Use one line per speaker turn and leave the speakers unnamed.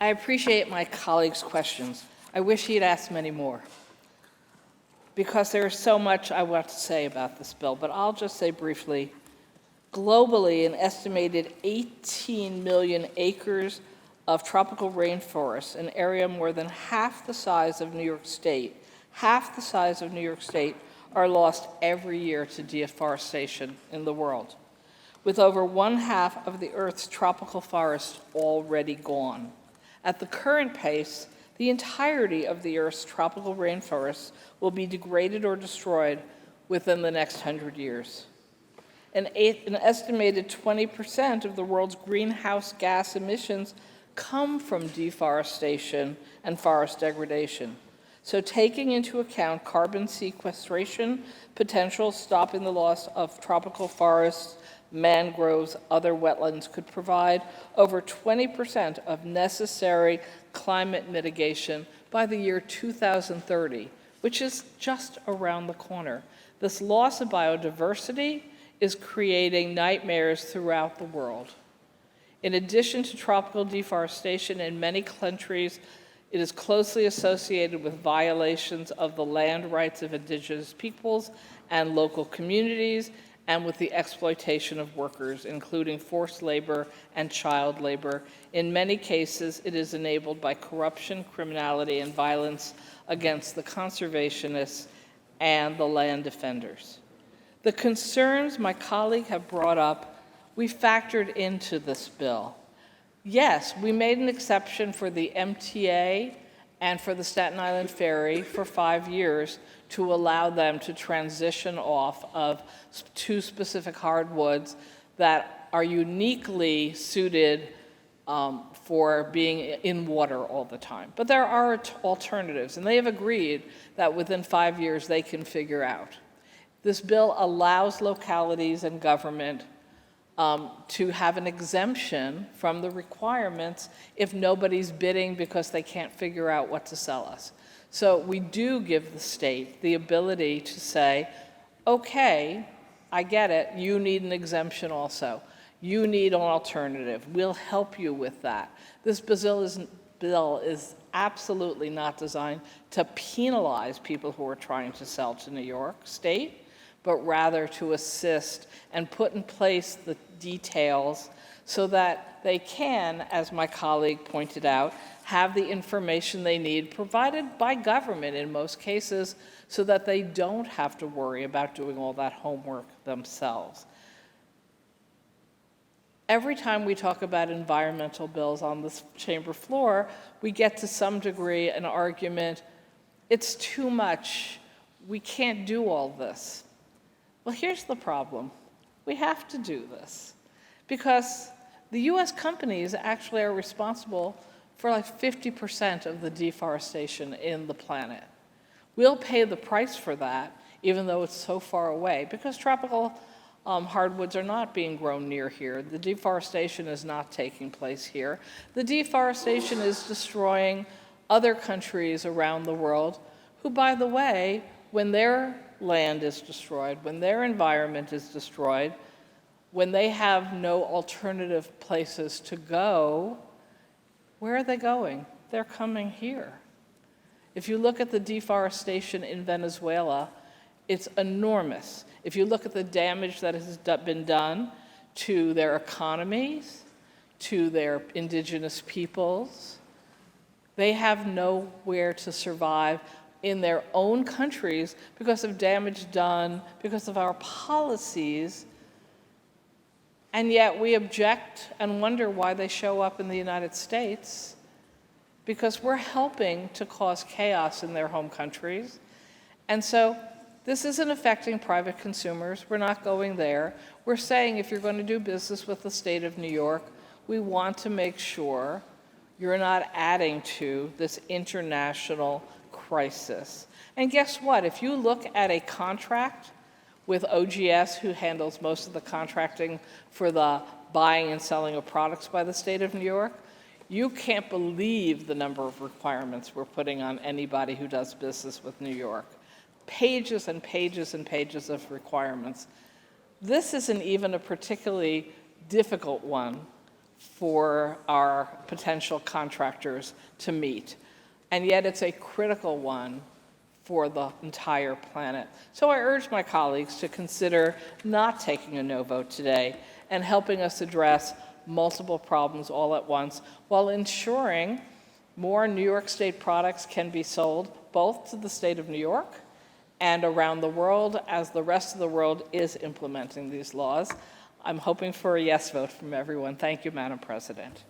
I appreciate my colleague's questions. I wish he'd asked many more, because there is so much I want to say about this bill, but I'll just say briefly, globally, an estimated 18 million acres of tropical rainforest, an area more than half the size of New York State, are lost every year to deforestation in the world, with over 1/2 of the Earth's tropical forests already gone. At the current pace, the entirety of the Earth's tropical rainforests will be degraded or destroyed within the next 100 years. An estimated 20% of the world's greenhouse gas emissions come from deforestation and forest degradation. So taking into account carbon sequestration potential, stopping the loss of tropical forests, mangroves, other wetlands could provide over 20% of necessary climate mitigation by the year 2030, which is just around the corner. This loss of biodiversity is creating nightmares throughout the world. In addition to tropical deforestation in many countries, it is closely associated with violations of the land rights of indigenous peoples and local communities, and with the exploitation of workers, including forced labor and child labor. In many cases, it is enabled by corruption, criminality, and violence against the conservationists and the land defenders. The concerns my colleague have brought up, we factored into this bill. Yes, we made an exception for the MTA and for the Staten Island Ferry for 5 years to allow them to transition off of 2 specific hardwoods that are uniquely suited for being in water all the time. But there are alternatives, and they have agreed that within 5 years they can figure out. This bill allows localities and government to have an exemption from the requirements if nobody's bidding because they can't figure out what to sell us. So we do give the state the ability to say, okay, I get it, you need an exemption also. You need an alternative. We'll help you with that. This bill is absolutely not designed to penalize people who are trying to sell to New York State, but rather to assist and put in place the details so that they can, as my colleague pointed out, have the information they need provided by government in most cases so that they don't have to worry about doing all that homework themselves. Every time we talk about environmental bills on this chamber floor, we get to some degree an argument, it's too much, we can't do all this. Well, here's the problem. We have to do this because the US companies actually are responsible for like 50% of the deforestation in the planet. We'll pay the price for that, even though it's so far away, because tropical hardwoods are not being grown near here. The deforestation is not taking place here. The deforestation is destroying other countries around the world who, by the way, when their land is destroyed, when their environment is destroyed, when they have no alternative places to go, where are they going? They're coming here. If you look at the deforestation in Venezuela, it's enormous. If you look at the damage that has been done to their economies, to their indigenous peoples, they have nowhere to survive in their own countries because of damage done, because of our policies, and yet we object and wonder why they show up in the United States, because we're helping to cause chaos in their home countries. And so this isn't affecting private consumers. We're not going there. We're saying if you're going to do business with the state of New York, we want to make sure you're not adding to this international crisis. And guess what? If you look at a contract with OGS, who handles most of the contracting for the buying and selling of products by the state of New York, you can't believe the number of requirements we're putting on anybody who does business with New York. Pages and pages and pages of requirements. This isn't even a particularly difficult one for our potential contractors to meet. And yet it's a critical one for the entire planet. So I urge my colleagues to consider not taking a no vote today and helping us address multiple problems all at once while ensuring more New York State products can be sold both to the state of New York and around the world as the rest of the world is implementing these laws. I'm hoping for a yes vote from everyone. Thank you, Madam President.